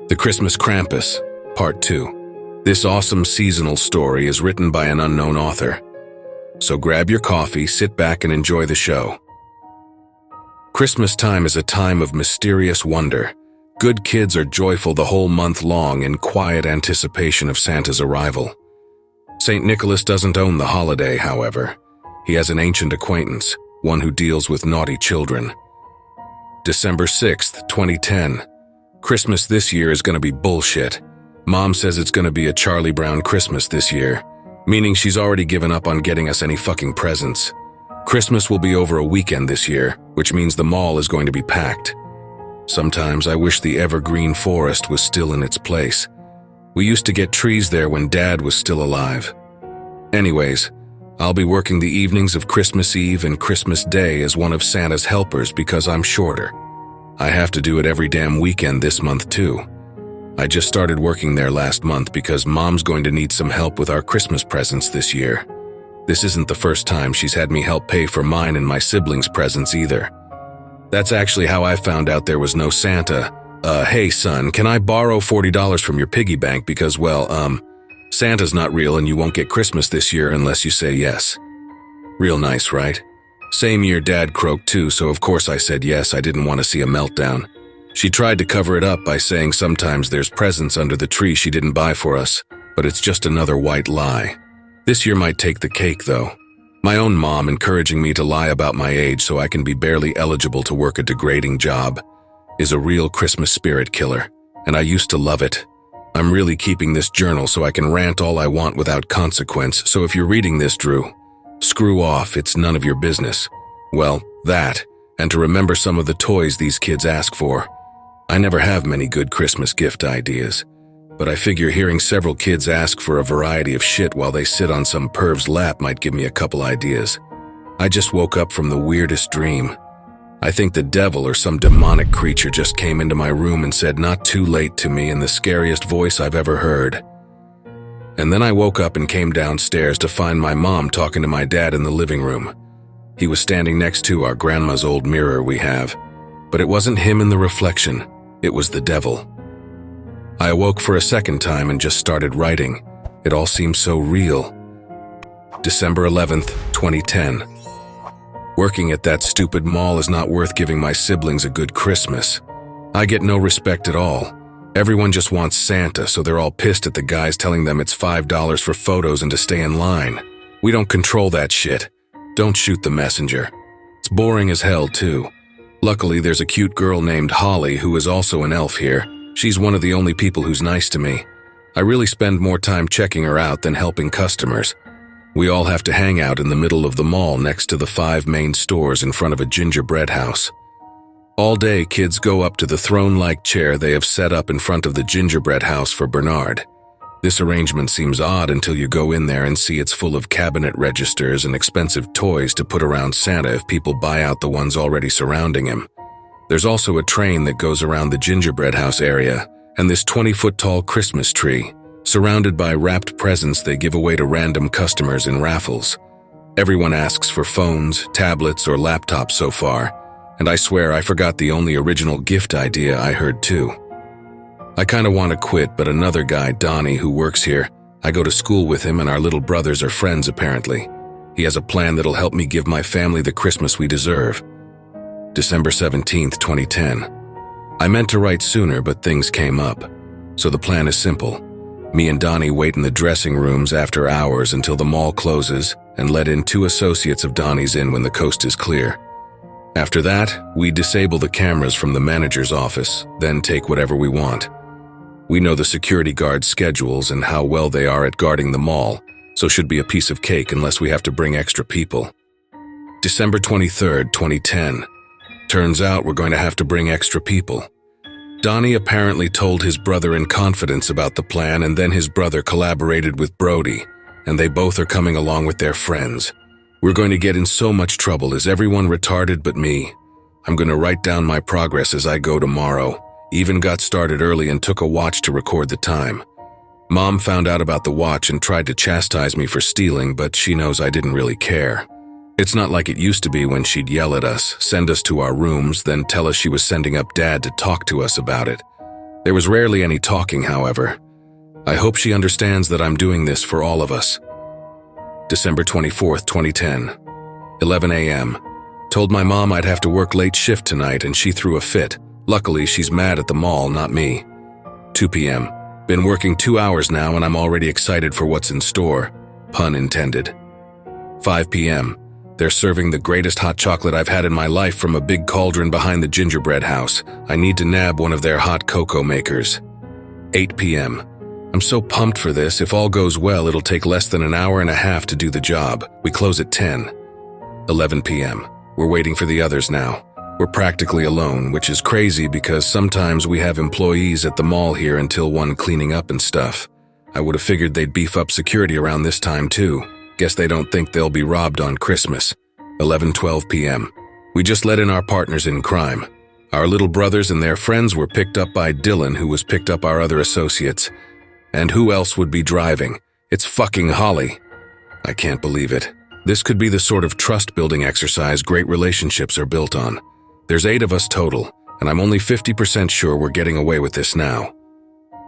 The Christmas Krampus, Part 2. This awesome seasonal story is written by an unknown author. So grab your coffee, sit back, and enjoy the show. Christmas time is a time of mysterious wonder. Good kids are joyful the whole month long in quiet anticipation of Santa's arrival. St. Nicholas doesn't own the holiday, however. He has an ancient acquaintance, one who deals with naughty children. December 6th, 2010. Christmas this year is gonna be bullshit. Mom says it's gonna be a Charlie Brown Christmas this year, meaning she's already given up on getting us any fucking presents. Christmas will be over a weekend this year, which means the mall is going to be packed. Sometimes I wish the evergreen forest was still in its place. We used to get trees there when Dad was still alive. Anyways, I'll be working the evenings of Christmas Eve and Christmas Day as one of Santa's helpers because I'm shorter. I have to do it every damn weekend this month too. I just started working there last month because Mom's going to need some help with our Christmas presents this year. This isn't the first time she's had me help pay for mine and my siblings' presents either. That's actually how I found out there was no Santa. Hey son, can I borrow $40 from your piggy bank because, Santa's not real and you won't get Christmas this year unless you say yes. Real nice, right? Same year Dad croaked too, so of course I said yes. I didn't want to see a meltdown. She tried to cover it up by saying sometimes there's presents under the tree she didn't buy for us, but it's just another white lie. This year might take the cake though. My own mom encouraging me to lie about my age so I can be barely eligible to work a degrading job is a real Christmas spirit killer, and I used to love it. I'm really keeping this journal so I can rant all I want without consequence, so if you're reading this, Drew, screw off, it's none of your business. Well, that, and to remember some of the toys these kids ask for. I never have many good Christmas gift ideas, but I figure hearing several kids ask for a variety of shit while they sit on some perv's lap might give me a couple ideas. I just woke up from the weirdest dream. I think the devil or some demonic creature just came into my room and said "not too late" to me in the scariest voice I've ever heard. And then I woke up and came downstairs to find my mom talking to my dad in the living room. He was standing next to our grandma's old mirror we have, but it wasn't him in the reflection, it was the devil. I awoke for a second time and just started writing. It all seemed so real. December 11th, 2010. Working at that stupid mall is not worth giving my siblings a good Christmas. I get no respect at all. Everyone just wants Santa, so they're all pissed at the guys telling them it's $5 for photos and to stay in line. We don't control that shit. Don't shoot the messenger. It's boring as hell too. Luckily, there's a cute girl named Holly who is also an elf here. She's one of the only people who's nice to me. I really spend more time checking her out than helping customers. We all have to hang out in the middle of the mall next to the 5 main stores in front of a gingerbread house. All day, kids go up to the throne-like chair they have set up in front of the gingerbread house for Bernard. This arrangement seems odd until you go in there and see it's full of cabinet registers and expensive toys to put around Santa if people buy out the ones already surrounding him. There's also a train that goes around the gingerbread house area, and this 20-foot-tall Christmas tree, surrounded by wrapped presents they give away to random customers in raffles. Everyone asks for phones, tablets, or laptops so far, and I swear I forgot the only original gift idea I heard too. I kinda wanna quit, but another guy, Donnie, who works here, I go to school with him and our little brothers are friends apparently. He has a plan that'll help me give my family the Christmas we deserve. December 17th, 2010. I meant to write sooner, but things came up. So the plan is simple. Me and Donnie wait in the dressing rooms after hours until the mall closes and let in 2 associates of Donnie's in when the coast is clear. After that, we disable the cameras from the manager's office, then take whatever we want. We know the security guards' schedules and how well they are at guarding the mall, so should be a piece of cake unless we have to bring extra people. December 23rd, 2010. Turns out we're going to have to bring extra people. Donnie apparently told his brother in confidence about the plan, and then his brother collaborated with Brody, and they both are coming along with their friends. We're going to get in so much trouble. Is everyone retarded but me? I'm going to write down my progress as I go tomorrow. Even got started early and took a watch to record the time. Mom found out about the watch and tried to chastise me for stealing, but she knows I didn't really care. It's not like it used to be when she'd yell at us, send us to our rooms, then tell us she was sending up Dad to talk to us about it. There was rarely any talking, however. I hope she understands that I'm doing this for all of us. December 24th, 2010, 11 a.m. Told my mom I'd have to work late shift tonight and she threw a fit. Luckily, she's mad at the mall, not me. 2 p.m. Been working 2 hours now and I'm already excited for what's in store. Pun intended. 5 p.m. They're serving the greatest hot chocolate I've had in my life from a big cauldron behind the gingerbread house. I need to nab one of their hot cocoa makers. 8 p.m. I'm so pumped for this. If all goes well, it'll take less than an hour and a half to do the job. We close at 10. 11 p.m. We're waiting for the others now. We're practically alone, which is crazy because sometimes we have employees at the mall here until 1 cleaning up and stuff. I would have figured they'd beef up security around this time too. Guess they don't think they'll be robbed on Christmas. 11:12 p.m. We just let in our partners in crime. Our little brothers and their friends were picked up by Dylan, who was picked up our other associates. And who else would be driving? It's fucking Holly. I can't believe it. This could be the sort of trust-building exercise great relationships are built on. There's 8 of us total, and I'm only 50% sure we're getting away with this now.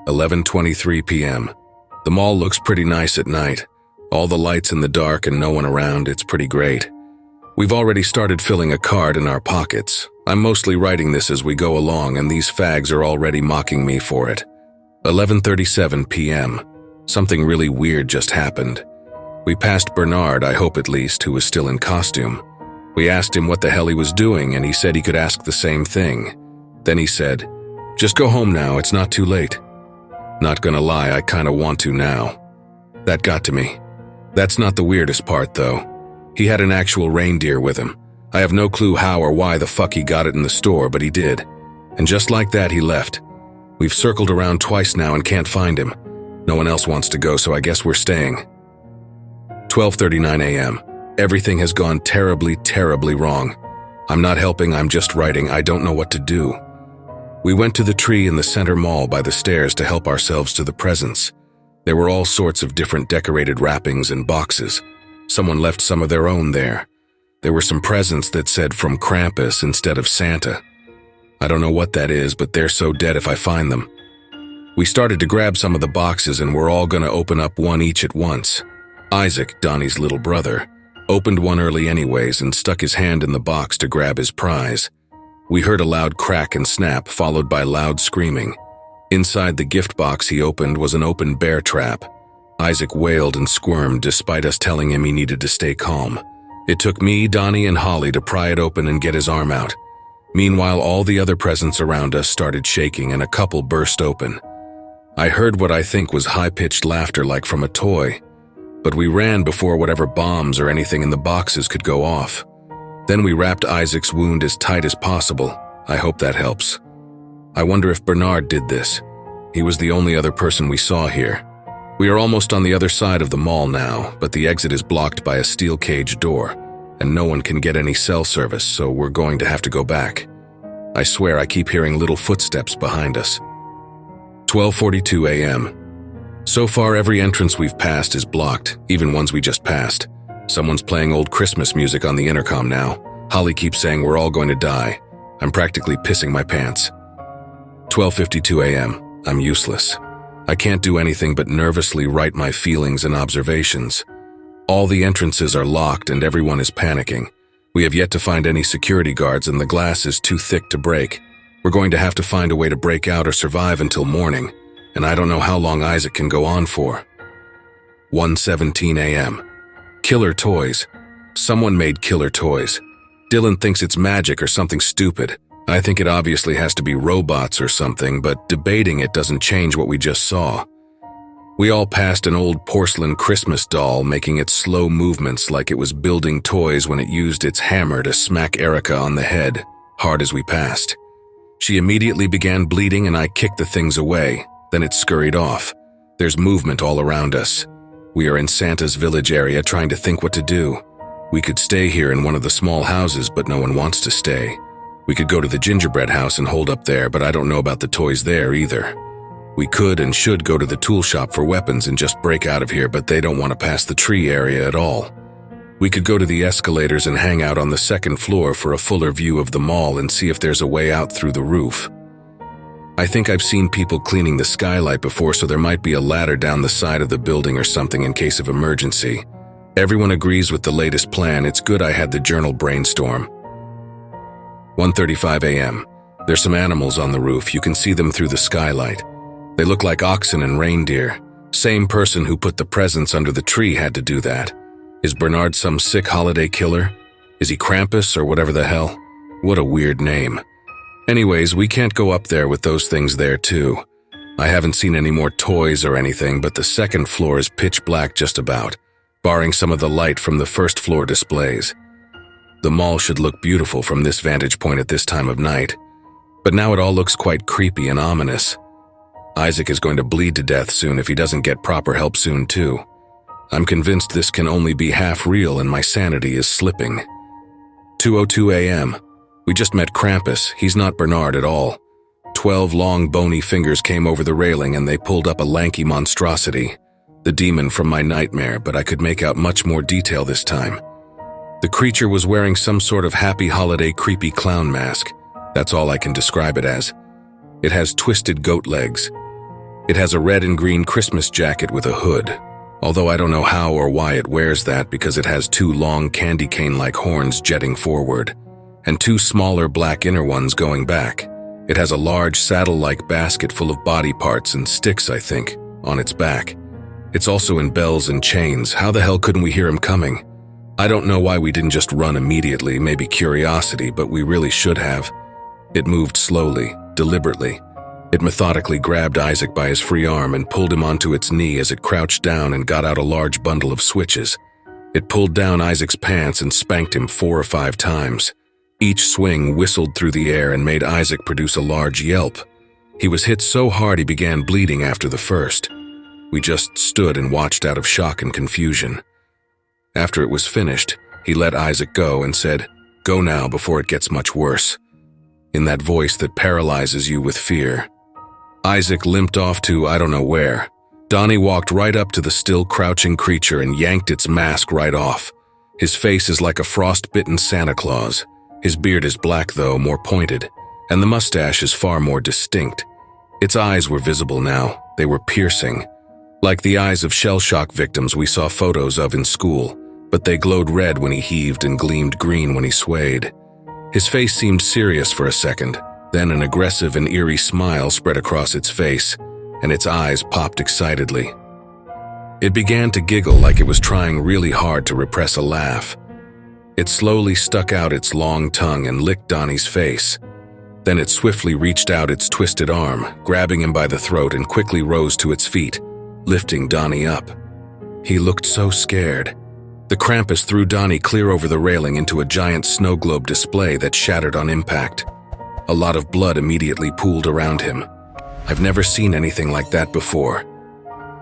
11:23 p.m. The mall looks pretty nice at night. All the lights in the dark and no one around, it's pretty great. We've already started filling a card in our pockets. I'm mostly writing this as we go along and these fags are already mocking me for it. 11:37 p.m. Something really weird just happened. We passed Bernard, I hope at least, who was still in costume. We asked him what the hell he was doing and he said he could ask the same thing. Then he said, "Just go home now, it's not too late." Not gonna lie, I kinda want to now. That got to me. That's not the weirdest part though. He had an actual reindeer with him. I have no clue how or why the fuck he got it in the store, but he did. And just like that, he left. We've circled around twice now and can't find him. No one else wants to go, so I guess we're staying. 12:39 a.m. Everything has gone terribly, terribly wrong. I'm not helping, I'm just writing. I don't know what to do. We went to the tree in the center mall by the stairs to help ourselves to the presents. There were all sorts of different decorated wrappings and boxes. Someone left some of their own there. There were some presents that said from Krampus instead of Santa. I don't know what that is, but they're so dead if I find them. We started to grab some of the boxes and we're all gonna open up one each at once. Isaac, Donnie's little brother, opened one early anyways and stuck his hand in the box to grab his prize. We heard a loud crack and snap, followed by loud screaming. Inside the gift box he opened was an open bear trap. Isaac wailed and squirmed despite us telling him he needed to stay calm. It took me, Donnie, and Holly to pry it open and get his arm out. Meanwhile, all the other presents around us started shaking and a couple burst open. I heard what I think was high-pitched laughter like from a toy, but we ran before whatever bombs or anything in the boxes could go off. Then we wrapped Isaac's wound as tight as possible. I hope that helps. I wonder if Bernard did this. He was the only other person we saw here. We are almost on the other side of the mall now, but the exit is blocked by a steel cage door, and no one can get any cell service, so we're going to have to go back. I swear I keep hearing little footsteps behind us. 12:42 a.m. So far, every entrance we've passed is blocked, even ones we just passed. Someone's playing old Christmas music on the intercom now. Holly keeps saying we're all going to die. I'm practically pissing my pants. 12:52 a.m. I'm useless. I can't do anything but nervously write my feelings and observations. All the entrances are locked and everyone is panicking. We have yet to find any security guards and the glass is too thick to break. We're going to have to find a way to break out or survive until morning, and I don't know how long Isaac can go on for. 1:17 a.m. Killer toys. Someone made killer toys. Dylan thinks it's magic or something stupid. I think it obviously has to be robots or something, but debating it doesn't change what we just saw. We all passed an old porcelain Christmas doll making its slow movements like it was building toys when it used its hammer to smack Erica on the head, hard as we passed. She immediately began bleeding and I kicked the things away, then it scurried off. There's movement all around us. We are in Santa's village area trying to think what to do. We could stay here in one of the small houses, but no one wants to stay. We could go to the gingerbread house and hold up there, but I don't know about the toys there either. We could and should go to the tool shop for weapons and just break out of here, but they don't want to pass the tree area at all. We could go to the escalators and hang out on the second floor for a fuller view of the mall and see if there's a way out through the roof. I think I've seen people cleaning the skylight before, so there might be a ladder down the side of the building or something in case of emergency. Everyone agrees with the latest plan. It's good I had the journal brainstorm. 1:35 a.m. There's some animals on the roof. You can see them through the skylight. They look like oxen and reindeer. Same person who put the presents under the tree had to do that. Is Bernard some sick holiday killer? Is he Krampus or whatever the hell? What a weird name. Anyways, we can't go up there with those things there too. I haven't seen any more toys or anything, but the second floor is pitch black just about, barring some of the light from the first floor displays. The mall should look beautiful from this vantage point at this time of night, but now it all looks quite creepy and ominous. Isaac is going to bleed to death soon if he doesn't get proper help soon too. I'm convinced this can only be half real and my sanity is slipping. 2:02 a.m. We just met Krampus. He's not Bernard at all. 12 long bony fingers came over the railing and they pulled up a lanky monstrosity. The demon from my nightmare, but I could make out much more detail this time. The creature was wearing some sort of happy holiday creepy clown mask. That's all I can describe it as. It has twisted goat legs. It has a red and green Christmas jacket with a hood, although I don't know how or why it wears that because it has 2 long candy cane-like horns jetting forward, and 2 smaller black inner ones going back. It has a large saddle-like basket full of body parts and sticks, I think, on its back. It's also in bells and chains. How the hell couldn't we hear him coming? I don't know why we didn't just run immediately, maybe curiosity, but we really should have. It moved slowly, deliberately. It methodically grabbed Isaac by his free arm and pulled him onto its knee as it crouched down and got out a large bundle of switches. It pulled down Isaac's pants and spanked him 4 or 5 times. Each swing whistled through the air and made Isaac produce a large yelp. He was hit so hard he began bleeding after the first. We just stood and watched out of shock and confusion. After it was finished, he let Isaac go and said, "Go now before it gets much worse," in that voice that paralyzes you with fear. Isaac limped off to I don't know where. Donnie walked right up to the still crouching creature and yanked its mask right off. His face is like a frost-bitten Santa Claus. His beard is black though, more pointed, and the mustache is far more distinct. Its eyes were visible now. They were piercing, like the eyes of shell-shock victims we saw photos of in school, but they glowed red when he heaved and gleamed green when he swayed. His face seemed serious for a second, then an aggressive and eerie smile spread across its face, and its eyes popped excitedly. It began to giggle like it was trying really hard to repress a laugh. It slowly stuck out its long tongue and licked Donnie's face. Then it swiftly reached out its twisted arm, grabbing him by the throat, and quickly rose to its feet, lifting Donnie up. He looked so scared. The Krampus threw Donnie clear over the railing into a giant snow globe display that shattered on impact. A lot of blood immediately pooled around him. I've never seen anything like that before.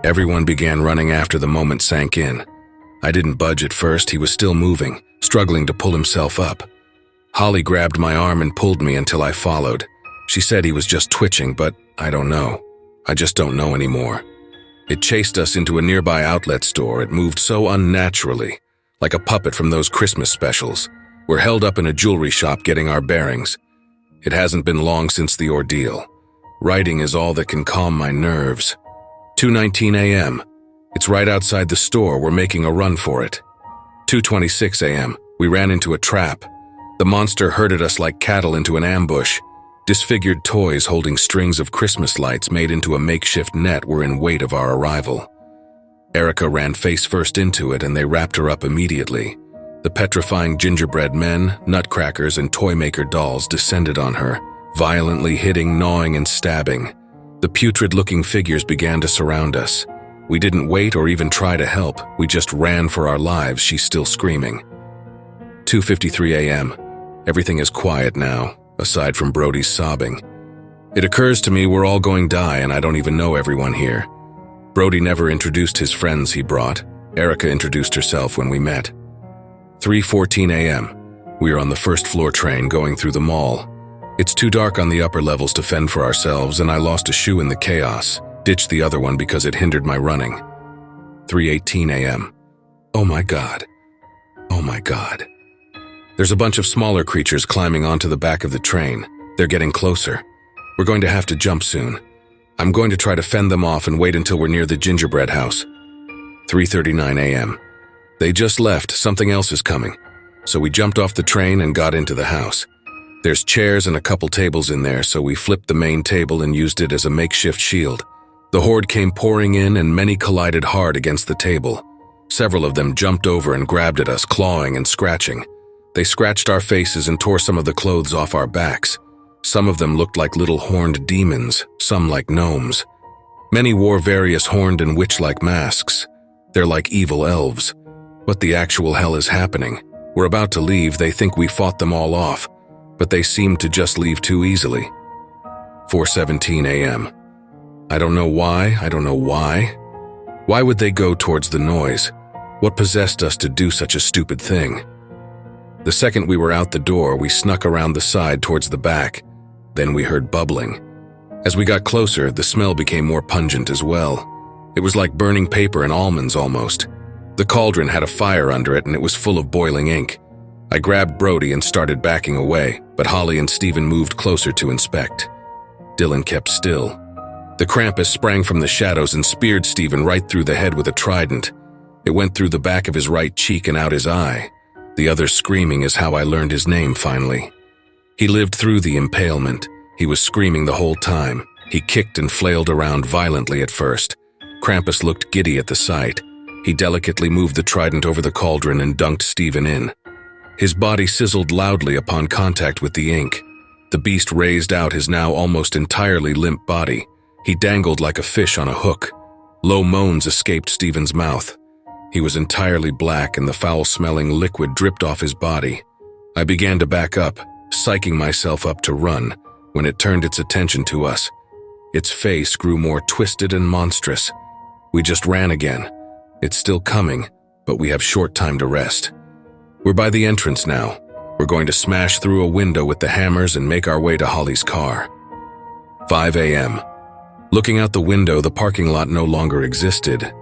Everyone began running after the moment sank in. I didn't budge at first. He was still moving, struggling to pull himself up. Holly grabbed my arm and pulled me until I followed. She said he was just twitching, but I don't know. I just don't know anymore. It chased us into a nearby outlet store. It moved so unnaturally, like a puppet from those Christmas specials. We're held up in a jewelry shop getting our bearings. It hasn't been long since the ordeal. Writing is all that can calm my nerves. 2:19 a.m. It's right outside the store. We're making a run for it. 2:26 a.m. We ran into a trap. The monster herded us like cattle into an ambush. Disfigured toys holding strings of Christmas lights made into a makeshift net were in wait of our arrival. Erica ran face first into it and they wrapped her up immediately. The petrifying gingerbread men, nutcrackers, and toy-maker dolls descended on her, violently hitting, gnawing, and stabbing. The putrid-looking figures began to surround us. We didn't wait or even try to help. We just ran for our lives, she's still screaming. 2:53 a.m. Everything is quiet now, aside from Brody's sobbing. It occurs to me we're all going to die and I don't even know everyone here. Brody never introduced his friends he brought. Erica introduced herself when we met. 3:14 a.m. We are on the first floor train going through the mall. It's too dark on the upper levels to fend for ourselves and I lost a shoe in the chaos, ditched the other one because it hindered my running. 3:18 a.m. Oh my God. Oh my God. There's a bunch of smaller creatures climbing onto the back of the train. They're getting closer. We're going to have to jump soon. I'm going to try to fend them off and wait until we're near the gingerbread house. 3:39 a.m. They just left, something else is coming. So we jumped off the train and got into the house. There's chairs and a couple tables in there, so we flipped the main table and used it as a makeshift shield. The horde came pouring in and many collided hard against the table. Several of them jumped over and grabbed at us, clawing and scratching. They scratched our faces and tore some of the clothes off our backs. Some of them looked like little horned demons, some like gnomes. Many wore various horned and witch-like masks. They're like evil elves. What the actual hell is happening? We're about to leave, they think we fought them all off, but they seem to just leave too easily. 4:17 a.m. I don't know why. Why would they go towards the noise? What possessed us to do such a stupid thing? The second we were out the door, we snuck around the side towards the back. Then we heard bubbling. As we got closer, the smell became more pungent as well. It was like burning paper and almonds almost. The cauldron had a fire under it and it was full of boiling ink. I grabbed Brody and started backing away, but Holly and Steven moved closer to inspect. Dylan kept still. The Krampus sprang from the shadows and speared Steven right through the head with a trident. It went through the back of his right cheek and out his eye. The other screaming is how I learned his name finally. He lived through the impalement. He was screaming the whole time. He kicked and flailed around violently at first. Krampus looked giddy at the sight. He delicately moved the trident over the cauldron and dunked Steven in. His body sizzled loudly upon contact with the ink. The beast raised out his now almost entirely limp body. He dangled like a fish on a hook. Low moans escaped Steven's mouth. He was entirely black and the foul-smelling liquid dripped off his body. I began to back up, psyching myself up to run, when it turned its attention to us. Its face grew more twisted and monstrous. We just ran again. It's still coming, but we have short time to rest. We're by the entrance now. We're going to smash through a window with the hammers and make our way to Holly's car. 5 a.m. Looking out the window, the parking lot no longer existed.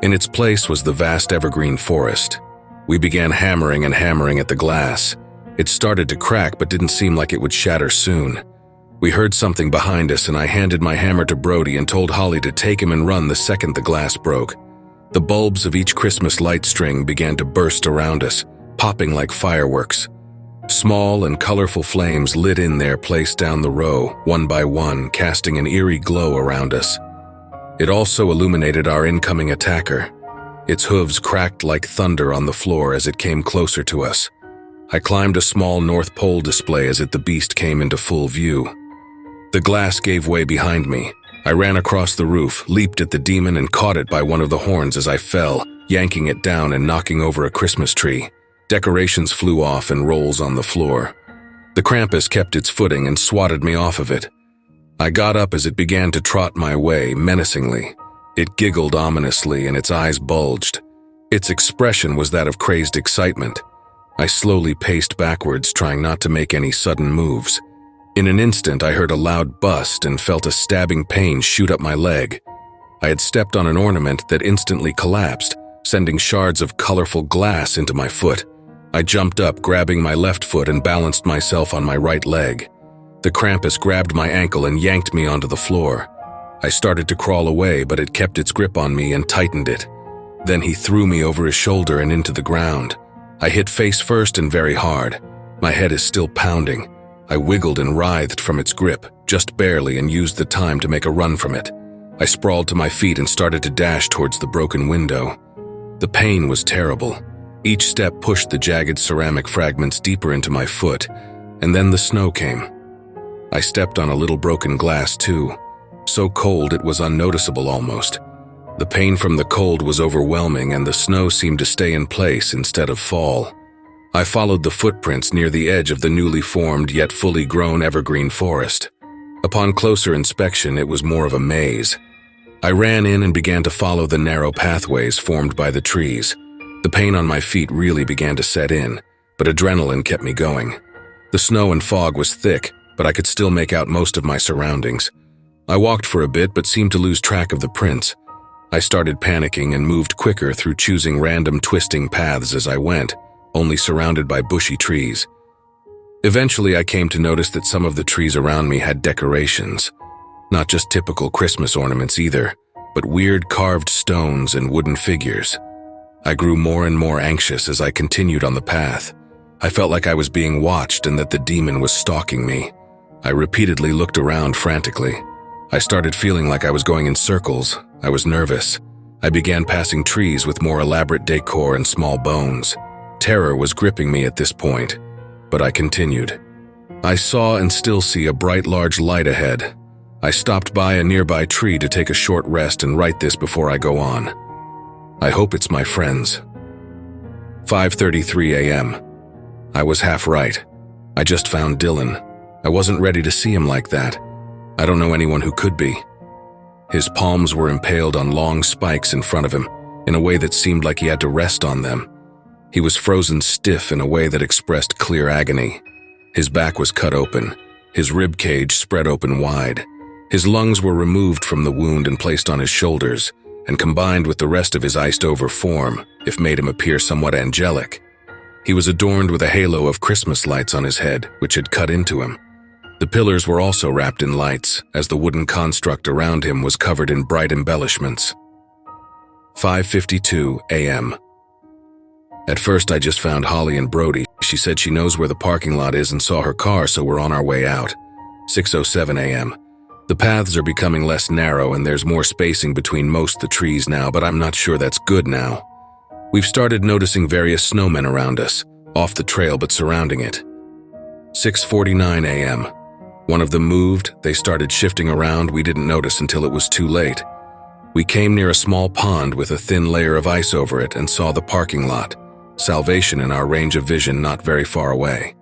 In its place was the vast evergreen forest. We began hammering and hammering at the glass. It started to crack but didn't seem like it would shatter soon. We heard something behind us and I handed my hammer to Brody and told Holly to take him and run the second the glass broke. The bulbs of each Christmas light string began to burst around us, popping like fireworks. Small and colorful flames lit in their place down the row, one by one, casting an eerie glow around us. It also illuminated our incoming attacker. Its hooves cracked like thunder on the floor as it came closer to us. I climbed a small North Pole display as the beast came into full view. The glass gave way behind me. I ran across the roof, leaped at the demon and caught it by one of the horns as I fell, yanking it down and knocking over a Christmas tree. Decorations flew off and rolls on the floor. The Krampus kept its footing and swatted me off of it. I got up as it began to trot my way menacingly. It giggled ominously and its eyes bulged. Its expression was that of crazed excitement. I slowly paced backwards, trying not to make any sudden moves. In an instant, I heard a loud bust and felt a stabbing pain shoot up my leg. I had stepped on an ornament that instantly collapsed, sending shards of colorful glass into my foot. I jumped up, grabbing my left foot and balanced myself on my right leg. The Krampus grabbed my ankle and yanked me onto the floor. I started to crawl away, but it kept its grip on me and tightened it. Then he threw me over his shoulder and into the ground. I hit face first and very hard. My head is still pounding. I wiggled and writhed from its grip, just barely, and used the time to make a run from it. I sprawled to my feet and started to dash towards the broken window. The pain was terrible. Each step pushed the jagged ceramic fragments deeper into my foot, and then the snow came. I stepped on a little broken glass too, so cold it was unnoticeable almost. The pain from the cold was overwhelming and the snow seemed to stay in place instead of fall. I followed the footprints near the edge of the newly formed yet fully grown evergreen forest. Upon closer inspection, it was more of a maze. I ran in and began to follow the narrow pathways formed by the trees. The pain on my feet really began to set in, but adrenaline kept me going. The snow and fog was thick, but I could still make out most of my surroundings. I walked for a bit but seemed to lose track of the prints. I started panicking and moved quicker through choosing random twisting paths as I went, only surrounded by bushy trees. Eventually, I came to notice that some of the trees around me had decorations. Not just typical Christmas ornaments either, but weird carved stones and wooden figures. I grew more and more anxious as I continued on the path. I felt like I was being watched and that the demon was stalking me. I repeatedly looked around frantically. I started feeling like I was going in circles. I was nervous. I began passing trees with more elaborate decor and small bones. Terror was gripping me at this point, but I continued. I saw and still see a bright large light ahead. I stopped by a nearby tree to take a short rest and write this before I go on. I hope it's my friends. 5:33 a.m. I was half right. I just found Dylan. I wasn't ready to see him like that. I don't know anyone who could be. His palms were impaled on long spikes in front of him, in a way that seemed like he had to rest on them. He was frozen stiff in a way that expressed clear agony. His back was cut open, his rib cage spread open wide. His lungs were removed from the wound and placed on his shoulders, and combined with the rest of his iced-over form, it made him appear somewhat angelic. He was adorned with a halo of Christmas lights on his head, which had cut into him. The pillars were also wrapped in lights, as the wooden construct around him was covered in bright embellishments. 5:52 a.m. At first I just found Holly and Brody. She said she knows where the parking lot is and saw her car, so we're on our way out. 6:07 a.m. The paths are becoming less narrow and there's more spacing between most of the trees now, but I'm not sure that's good now. We've started noticing various snowmen around us, off the trail but surrounding it. 6:49 a.m. One of them moved, they started shifting around, we didn't notice until it was too late. We came near a small pond with a thin layer of ice over it and saw the parking lot, salvation in our range of vision not very far away.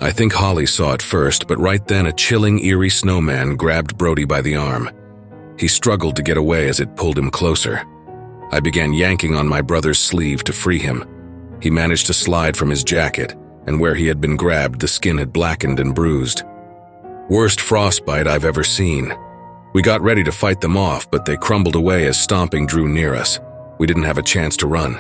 I think Holly saw it first, but right then a chilling, eerie snowman grabbed Brody by the arm. He struggled to get away as it pulled him closer. I began yanking on my brother's sleeve to free him. He managed to slide from his jacket, and where he had been grabbed, the skin had blackened and bruised. Worst frostbite I've ever seen. We got ready to fight them off, but they crumbled away as stomping drew near us. We didn't have a chance to run.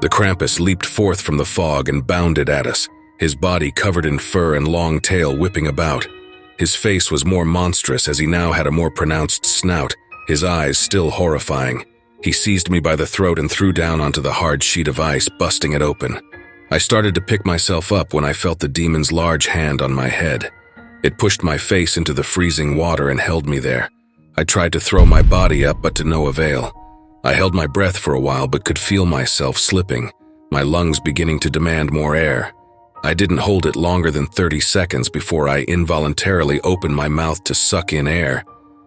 The Krampus leaped forth from the fog and bounded at us, his body covered in fur and long tail whipping about. His face was more monstrous as he now had a more pronounced snout, his eyes still horrifying. He seized me by the throat and threw down onto the hard sheet of ice, busting it open. I started to pick myself up when I felt the demon's large hand on my head. It pushed my face into the freezing water and held me there. I tried to throw my body up, but to no avail. I held my breath for a while but could feel myself slipping, my lungs beginning to demand more air. I didn't hold it longer than 30 seconds before I involuntarily opened my mouth to suck in air.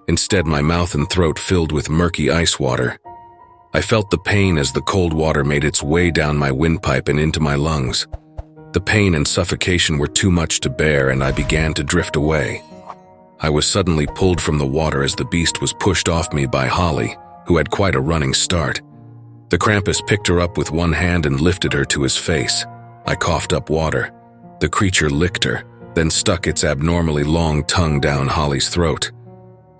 Instead, my mouth and throat filled with murky ice water. I felt the pain as the cold water made its way down my windpipe and into my lungs. The pain and suffocation were too much to bear, and I began to drift away. I was suddenly pulled from the water as the beast was pushed off me by Holly, who had quite a running start. The Krampus picked her up with one hand and lifted her to his face. I coughed up water. The creature licked her, then stuck its abnormally long tongue down Holly's throat.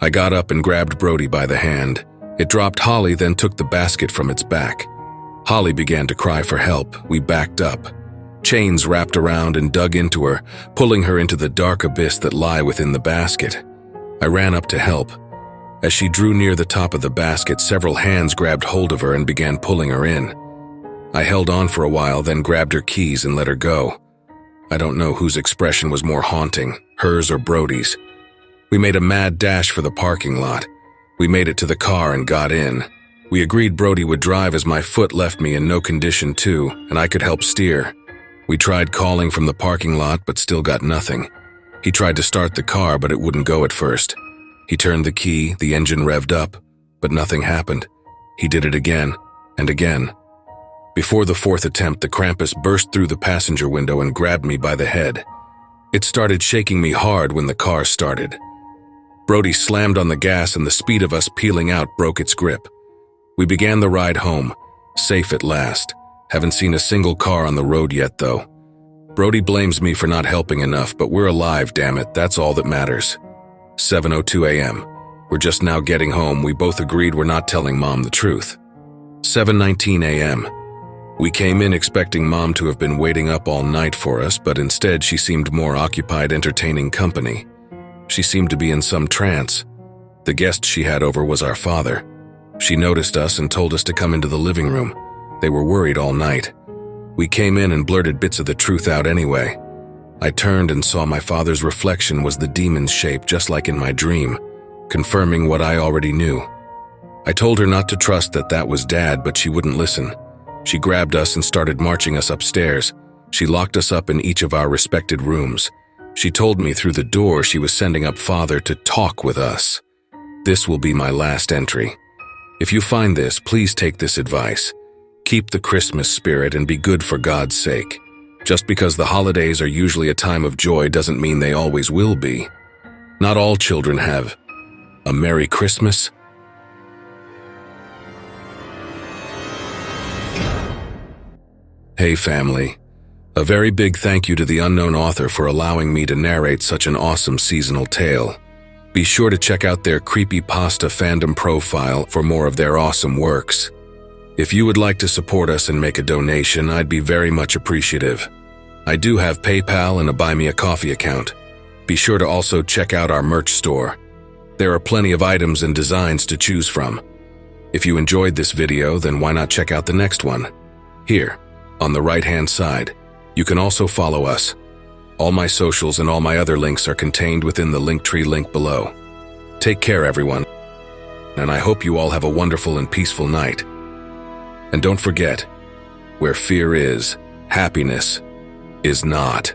I got up and grabbed Brody by the hand. It dropped Holly, then took the basket from its back. Holly began to cry for help. We backed up. Chains wrapped around and dug into her, pulling her into the dark abyss that lay within the basket. I ran up to help. As she drew near the top of the basket, several hands grabbed hold of her and began pulling her in. I held on for a while, then grabbed her keys and let her go. I don't know whose expression was more haunting, hers or Brody's. We made a mad dash for the parking lot. We made it to the car and got in. We agreed Brody would drive as my foot left me in no condition to, and I could help steer. We tried calling from the parking lot but still got nothing. He tried to start the car but it wouldn't go at first. He turned the key, the engine revved up, but nothing happened. He did it again and again. Before the fourth attempt, the Krampus burst through the passenger window and grabbed me by the head. It started shaking me hard when the car started. Brody slammed on the gas and the speed of us peeling out broke its grip. We began the ride home, safe at last. Haven't seen a single car on the road yet, though. Brody blames me for not helping enough, but we're alive, damn it, that's all that matters. 7:02 a.m. We're just now getting home. We both agreed we're not telling Mom the truth. 7:19 a.m. We came in expecting Mom to have been waiting up all night for us, but instead she seemed more occupied entertaining company. She seemed to be in some trance. The guest she had over was our father. She noticed us and told us to come into the living room. They were worried all night. We came in and blurted bits of the truth out anyway. I turned and saw my father's reflection was the demon's shape, just like in my dream, confirming what I already knew. I told her not to trust that was Dad, but she wouldn't listen. She grabbed us and started marching us upstairs. She locked us up in each of our respected rooms. She told me through the door she was sending up Father to talk with us. This will be my last entry. If you find this, please take this advice. Keep the Christmas spirit and be good for God's sake. Just because the holidays are usually a time of joy doesn't mean they always will be. Not all children have a Merry Christmas. Hey family, a very big thank you to the unknown author for allowing me to narrate such an awesome seasonal tale. Be sure to check out their Creepypasta fandom profile for more of their awesome works. If you would like to support us and make a donation, I'd be very much appreciative. I do have PayPal and a Buy Me a Coffee account. Be sure to also check out our merch store. There are plenty of items and designs to choose from. If you enjoyed this video, then why not check out the next one? Here, on the right-hand side, you can also follow us. All my socials and all my other links are contained within the Linktree link below. Take care, everyone, and I hope you all have a wonderful and peaceful night. And don't forget, where fear is, happiness is not.